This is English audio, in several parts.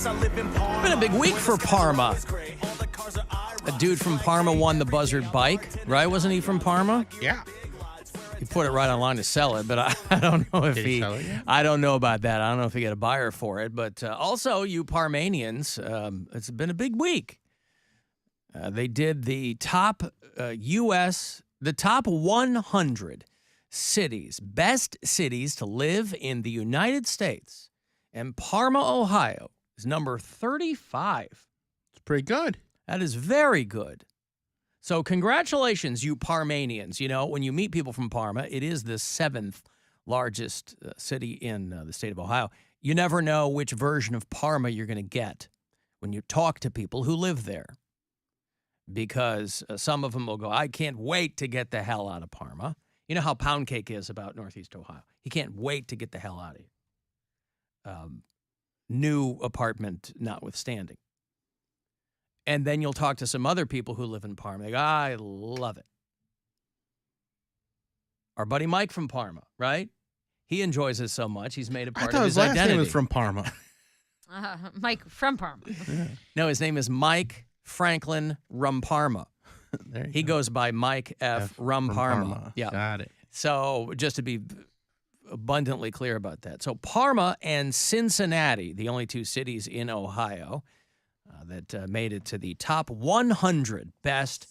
Been a big week for Parma. A dude from Parma won the Buzzard bike, right? Wasn't he from Parma? Yeah. He put it right online to sell it, but I don't know if Did he sell it yet? I don't know about that. I don't know if he got a buyer for it. But also, you Parmanians, it's been a big week. They did the top the top 100 cities, best cities to live in the United States. And Parma, Ohio is number 35. It's pretty good. That is very good. So congratulations, you Parmanians. You know, when you meet people from Parma, it is the 7th largest city in the state of Ohio. You never know which version of Parma you're going to get when you talk to people who live there. Because some of them will go, I can't wait to get the hell out of Parma. You know how Poundcake is about Northeast Ohio. He can't wait to get the hell out of here. New apartment notwithstanding. And then you'll talk to some other people who live in Parma. They go, I love it. Our buddy Mike from Parma, right? He enjoys it so much, he's made it part of his identity. Last name was from Parma. Mike from Parma. No, his name is Mike Franklin Rumparma. He goes by Mike F. Rumparma. Yeah. Got it. So just to be abundantly clear about that. So Parma and Cincinnati, the only two cities in Ohio that made it to the top 100 best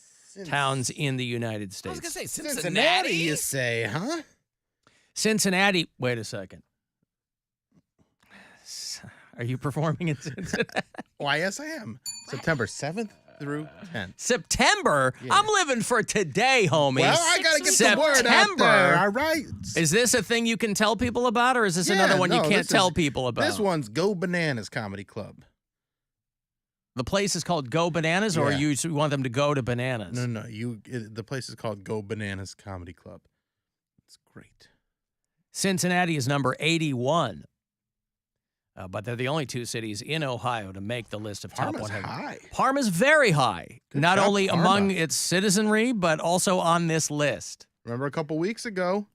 towns in the United States. I was going to say Cincinnati, you say, huh? Cincinnati, wait a second. Are you performing in Cincinnati? Why, yes, I am. September 7th through 10th. September? Yeah. I'm living for today, homie. Well, I got to get the word out there, all right? Is this a thing you can tell people about, or is this another one you can't tell people about? This one's Go Bananas Comedy Club. The place is called Go Bananas, or you want them to go to Bananas? No. The place is called Go Bananas Comedy Club. It's great. Cincinnati is number 81. But they're the only two cities in Ohio to make the list of top 100. High. Parma's very high, Good not job, only Parma. among its citizenry, but also on this list. Remember a couple weeks ago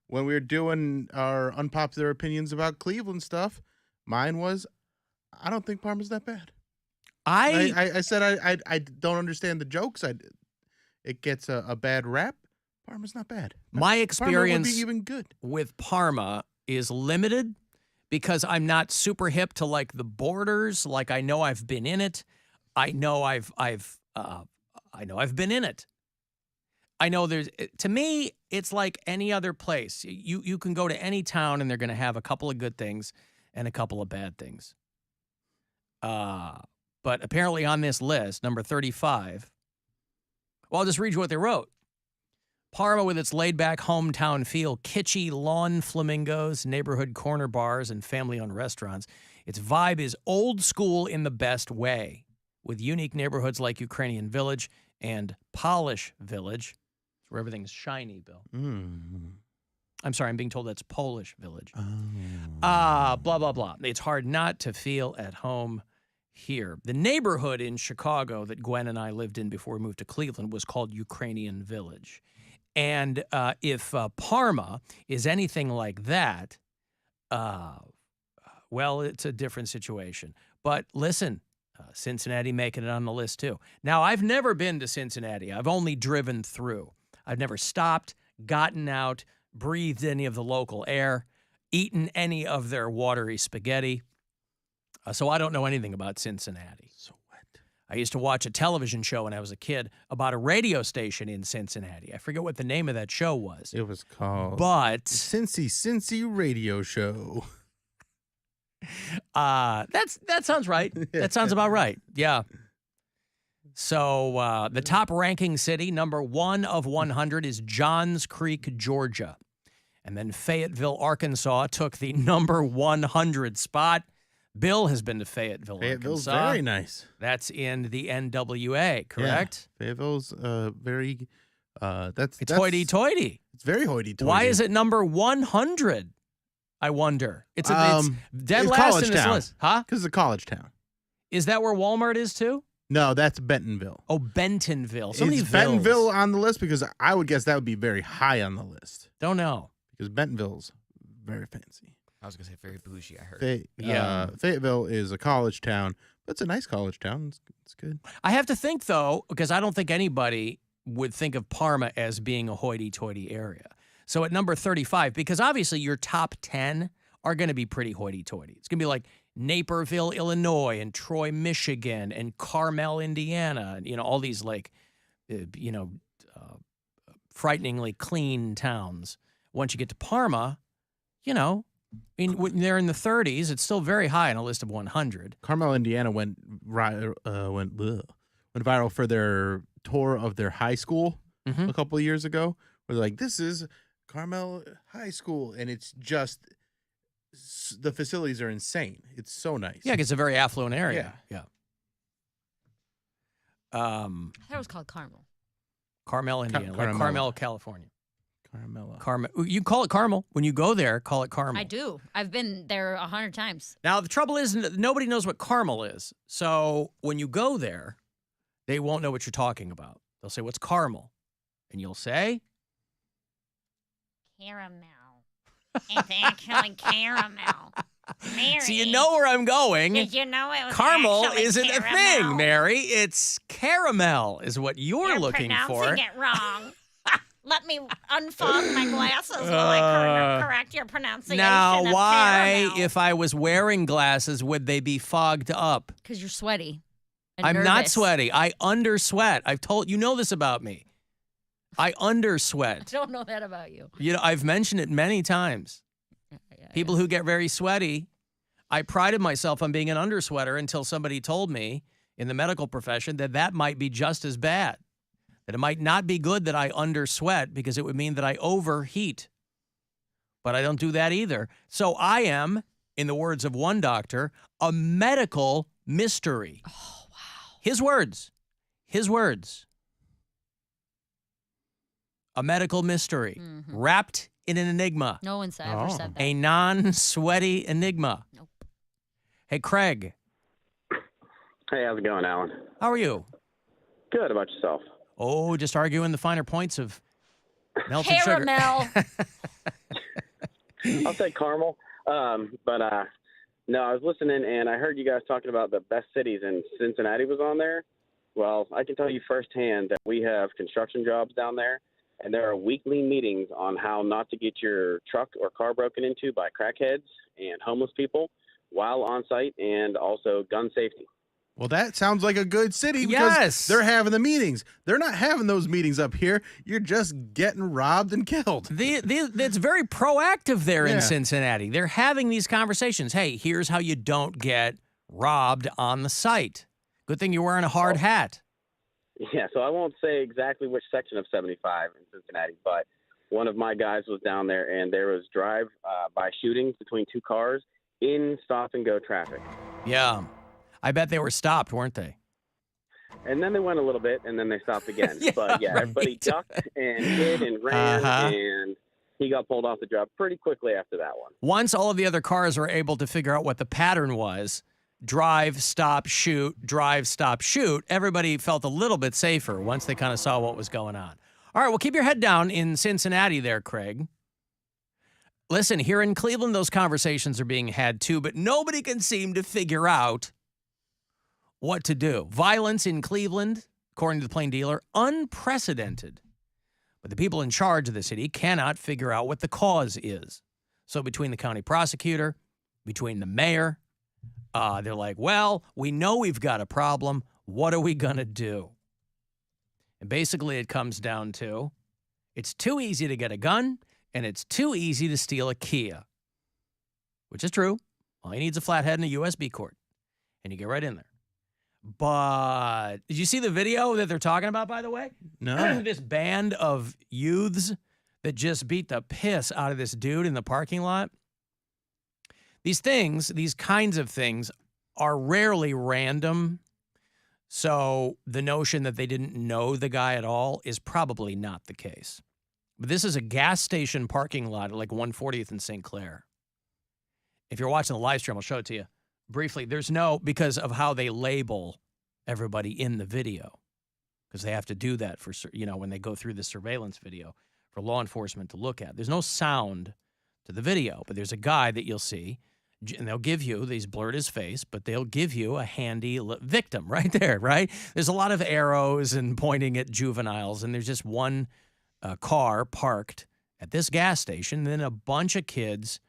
when we were doing our unpopular opinions about Cleveland stuff? Mine was, I don't think Parma's that bad. I said I don't understand the jokes. It gets a bad rap. Parma's not bad. My experience Parma would be even good. with Parma is limited because I'm not super hip to like the borders. Like I know I've been in it. I know I've been in it. I know to me it's like any other place. You can go to any town and they're going to have a couple of good things and a couple of bad things. But apparently on this list, number 35, well, I'll just read you what they wrote. Parma, with its laid-back hometown feel, kitschy lawn flamingos, neighborhood corner bars, and family-owned restaurants. Its vibe is old school in the best way, with unique neighborhoods like Ukrainian Village and Polish Village, where everything's shiny, Bill. I'm sorry, I'm being told that's Polish Village. Blah, blah, blah. It's hard not to feel at home here. The neighborhood in Chicago that Gwen and I lived in before we moved to Cleveland was called Ukrainian Village. And if Parma is anything like that, well, it's a different situation. But listen, Cincinnati making it on the list too. Now, I've never been to Cincinnati. I've only driven through. I've never stopped, gotten out, breathed any of the local air, eaten any of their watery spaghetti. So I don't know anything about Cincinnati. So what? I used to watch a television show when I was a kid about a radio station in Cincinnati. I forget what the name of that show was. It was called Cincy Radio Show. That sounds right. That sounds about right. Yeah. So the top ranking city, number 1 of 100, is Johns Creek, Georgia. And then Fayetteville, Arkansas took the number 100 spot. Bill has been to Fayetteville, Fayetteville's Arkansas. very nice. That's in the NWA, correct? Yeah. Fayetteville's very, It's hoity-toity. It's very hoity-toity. Why is it number 100? I wonder. It's dead last in this list. Huh? Because it's a college town. Is that where Walmart is too? No, that's Bentonville. Oh, Bentonville. So Is many Bentonville on the list? Because I would guess that would be very high on the list. Don't know. Because Bentonville's very fancy. I was going to say very bougie, I heard. Fayetteville is a college town, but it's a nice college town. It's good. I have to think, though, because I don't think anybody would think of Parma as being a hoity-toity area. So at number 35, because obviously your top 10 are going to be pretty hoity-toity. It's going to be like Naperville, Illinois, and Troy, Michigan, and Carmel, Indiana, and, all these like, frighteningly clean towns. Once you get to Parma, when they're in the 30s, it's still very high on a list of 100. Carmel, Indiana went viral for their tour of their high school a couple of years ago. Where they're like, this is Carmel High School, and it's just the facilities are insane. It's so nice. Yeah, it's a very affluent area. Yeah. I thought it was called Carmel. Carmel, Indiana, like Carmel, California. Carmel. You call it Carmel. When you go there, call it Carmel. I do. I've been there 100 times. Now, the trouble is nobody knows what Carmel is. So when you go there, they won't know what you're talking about. They'll say, what's Carmel? And you'll say? Caramel. It's actually caramel. Mary. So you know where I'm going. Did you know it was Caramel actually isn't caramel? a thing, Mary. It's caramel is what you're looking for. You're pronouncing it wrong. Let me unfog my glasses while I correct your pronunciation Now, of why, caramel. if I was wearing glasses, would they be fogged up? Because you're sweaty. And I'm not nervous. sweaty. I undersweat. I've told you know this about me. I undersweat. I don't know that about you. I've mentioned it many times. People who get very sweaty, I prided myself on being an undersweater until somebody told me in the medical profession that might be just as bad. That it might not be good that I undersweat because it would mean that I overheat. But I don't do that either. So I am, in the words of one doctor, a medical mystery. Oh, wow. His words. A medical mystery wrapped in an enigma. No one's ever said that. A non-sweaty enigma. Nope. Hey, Craig. Hey, how's it going, Alan? How are you? Good. About yourself? Oh, just arguing the finer points of melted sugar. Caramel. I'll say caramel. No, I was listening, and I heard you guys talking about the best cities, and Cincinnati was on there. Well, I can tell you firsthand that we have construction jobs down there, and there are weekly meetings on how not to get your truck or car broken into by crackheads and homeless people while on site, and also gun safety. Well, that sounds like a good city because they're having the meetings. They're not having those meetings up here. You're just getting robbed and killed. It's very proactive there in Cincinnati. They're having these conversations. Hey, here's how you don't get robbed on the site. Good thing you're wearing a hard hat. Yeah, so I won't say exactly which section of 75 in Cincinnati, but one of my guys was down there, and there was drive-by shootings between two cars in stop-and-go traffic. Yeah. I bet they were stopped, weren't they? And then they went a little bit, and then they stopped again. But, everybody ducked and hid and ran, and he got pulled off the job pretty quickly after that one. Once all of the other cars were able to figure out what the pattern was, drive, stop, shoot, everybody felt a little bit safer once they kind of saw what was going on. All right, well, keep your head down in Cincinnati there, Craig. Listen, here in Cleveland, those conversations are being had too, but nobody can seem to figure out what to do. Violence in Cleveland, according to the Plain Dealer, unprecedented. But the people in charge of the city cannot figure out what the cause is. So between the county prosecutor, between the mayor, they're like, well, we know we've got a problem. What are we going to do? And basically it comes down to it's too easy to get a gun and it's too easy to steal a Kia, which is true. All he needs is a flathead and a USB cord, and you get right in there. But did you see the video that they're talking about, by the way? No. This band of youths that just beat the piss out of this dude in the parking lot. These kinds of things are rarely random. So the notion that they didn't know the guy at all is probably not the case. But this is a gas station parking lot at like 140th and St. Clair. If you're watching the live stream, I'll show it to you briefly. There's because of how they label everybody in the video, because they have to do that for, when they go through the surveillance video for law enforcement to look at. There's no sound to the video. But there's a guy that you'll see, and they'll give you, he's blurred his face, but they'll give you a handy victim right there, right? There's a lot of arrows and pointing at juveniles, and there's just one car parked at this gas station, and then a bunch of kids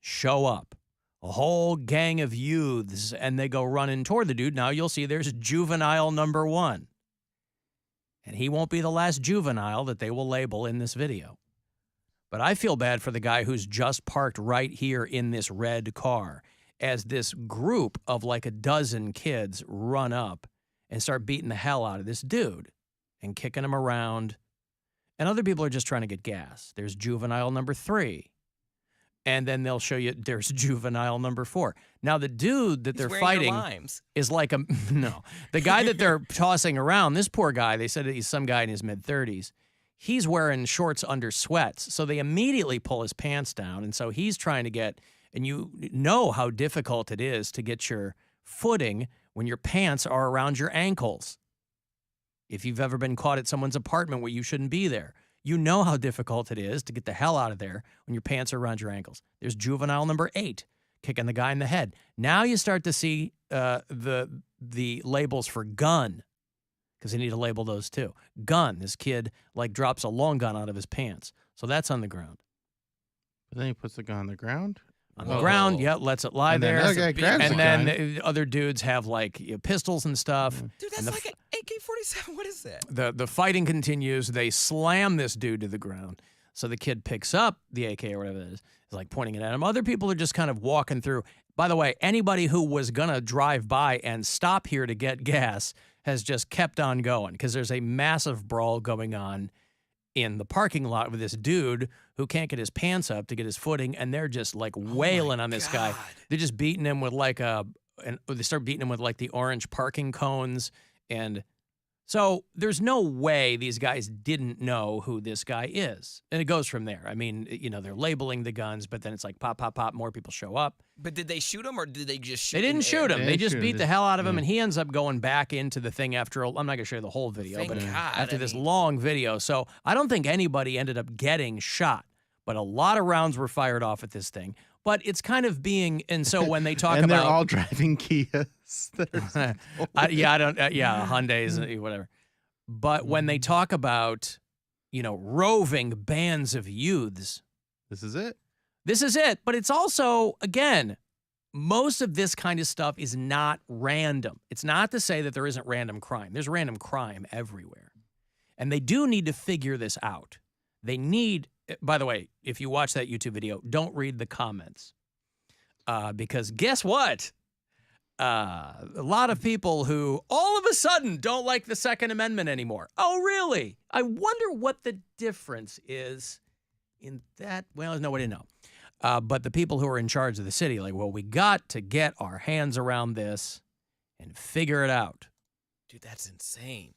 show up, a whole gang of youths, and they go running toward the dude. Now you'll see there's juvenile number 1. And he won't be the last juvenile that they will label in this video. But I feel bad for the guy who's just parked right here in this red car as this group of like a dozen kids run up and start beating the hell out of this dude and kicking him around. And other people are just trying to get gas. There's juvenile number 3. And then they'll show you there's juvenile number 4. Now, the dude that they're fighting is like no. The guy that they're tossing around, this poor guy, they said he's some guy in his mid-30s. He's wearing shorts under sweats. So they immediately pull his pants down. And so he's trying to get, and you know how difficult it is to get your footing when your pants are around your ankles. If you've ever been caught at someone's apartment where you shouldn't be there, you know how difficult it is to get the hell out of there when your pants are around your ankles. There's juvenile number 8, kicking the guy in the head. Now you start to see the labels for gun, because they need to label those too. Gun, this kid like drops a long gun out of his pants. So that's on the ground. But then he puts the gun on the ground? On the ground, yeah, lets it lie there. And then the other dudes have like pistols and stuff. Dude, that's like an AK-47. What is that? The fighting continues. They slam this dude to the ground. So the kid picks up the AK or whatever it is like pointing it at him. Other people are just kind of walking through. By the way, anybody who was going to drive by and stop here to get gas has just kept on going because there's a massive brawl going on in the parking lot with this dude who can't get his pants up to get his footing, and they're just like wailing on this guy. They're just beating him with like they start beating him with like the orange parking cones, and so there's no way these guys didn't know who this guy is, and it goes from there. I mean, they're labeling the guns, but then it's like pop, pop, pop. More people show up. But did they shoot him, or did they just shoot? They didn't shoot him. They just beat the hell out of him, Yeah. and he ends up going back into the thing after. I'm not going to show you the whole video, Thank but God, after this long video. So I don't think anybody ended up getting shot, but a lot of rounds were fired off at this thing. But it's kind of being, and so when they talk and about, they're all driving Kias. Hyundais, whatever. But when they talk about, roving bands of youths, This is it. this is it. But it's also, again, most of this kind of stuff is not random. It's not to say that there isn't random crime. There's random crime everywhere. And they do need to figure this out. They need, by the way, if you watch that YouTube video, don't read the comments. Because guess what? A lot of people who all of a sudden don't like the Second Amendment anymore. Oh, really? I wonder what the difference is in that. Well, nobody knows. But the people who are in charge of the city, like, well, we got to get our hands around this and figure it out. Dude, that's insane.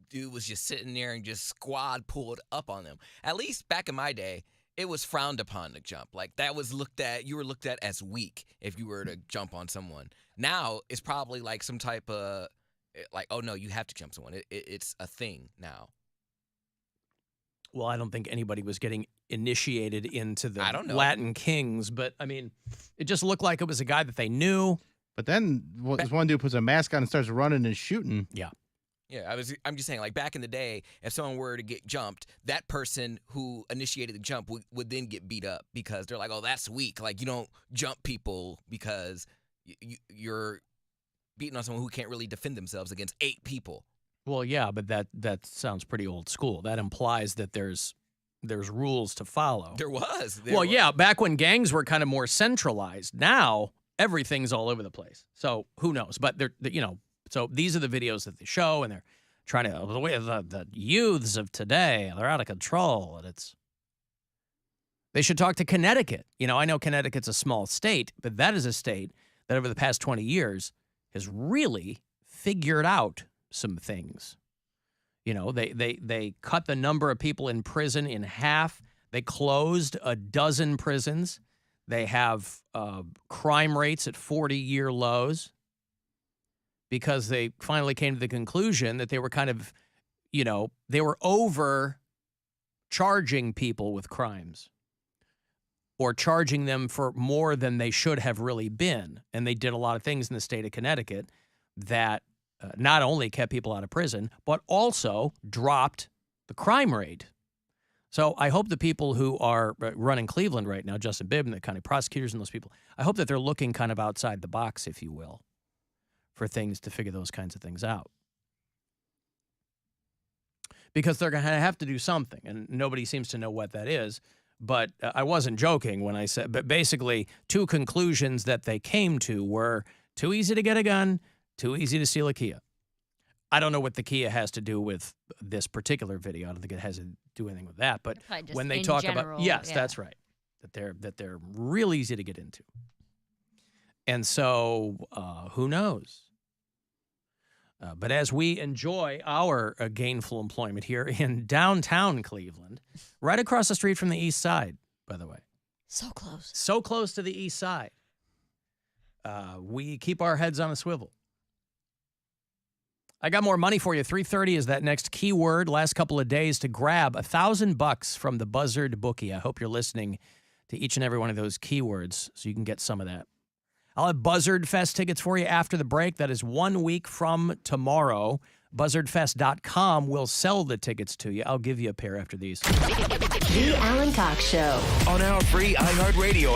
Dude was just sitting there and just squad pulled up on them. At least back in my day, it was frowned upon to jump. Like, that was you were looked at as weak if you were to jump on someone. Now, it's probably like some type of, like, oh, no, you have to jump someone. It's a thing now. Well, I don't think anybody was getting initiated into the I don't know. Latin kings, but, I mean, it just looked like it was a guy that they knew. But then this one dude puts a mask on and starts running and shooting. Yeah. Yeah, I'm just saying, like, back in the day, if someone were to get jumped, that person who initiated the jump would then get beat up because they're like, oh, that's weak. Like, you don't jump people because you're beating on someone who can't really defend themselves against 8 people. Well, yeah, but that sounds pretty old school. That implies that there's rules to follow. There was. Yeah, back when gangs were kind of more centralized. Now everything's all over the place. So who knows? But so these are the videos that they show, and they're trying to the youths of today. They're out of control, and they should talk to Connecticut. I know Connecticut's a small state, but that is a state that over the past 20 years has really figured out some things. They cut the number of people in prison in half. They closed a dozen prisons. They have crime rates at 40-year lows because they finally came to the conclusion that they were kind of, they were overcharging people with crimes. or charging them for more than they should have really been. And they did a lot of things in the state of Connecticut that not only kept people out of prison, but also dropped the crime rate. So I hope the people who are running Cleveland right now, Justin Bibb and the county prosecutors and those people, I hope that they're looking kind of outside the box, if you will, for things to figure those kinds of things out. Because they're going to have to do something, and nobody seems to know what that is. But I wasn't joking when I said, but basically 2 conclusions that they came to were too easy to get a gun, too easy to steal a Kia. I don't know what the Kia has to do with this particular video. I don't think it has to do anything with that. But when they talk about, yes, that's right, that they're real easy to get into. And so who knows? But as we enjoy our gainful employment here in downtown Cleveland, right across the street from the east side, by the way. So close. So close to the east side. We keep our heads on a swivel. I got more money for you. 3:30 is that next keyword. Last couple of days to grab $1,000 from the Buzzard bookie. I hope you're listening to each and every one of those keywords so you can get some of that. I'll have Buzzard Fest tickets for you after the break. That is 1 week from tomorrow. BuzzardFest.com will sell the tickets to you. I'll give you a pair after these. The Alan Cox Show. On our free iHeartRadio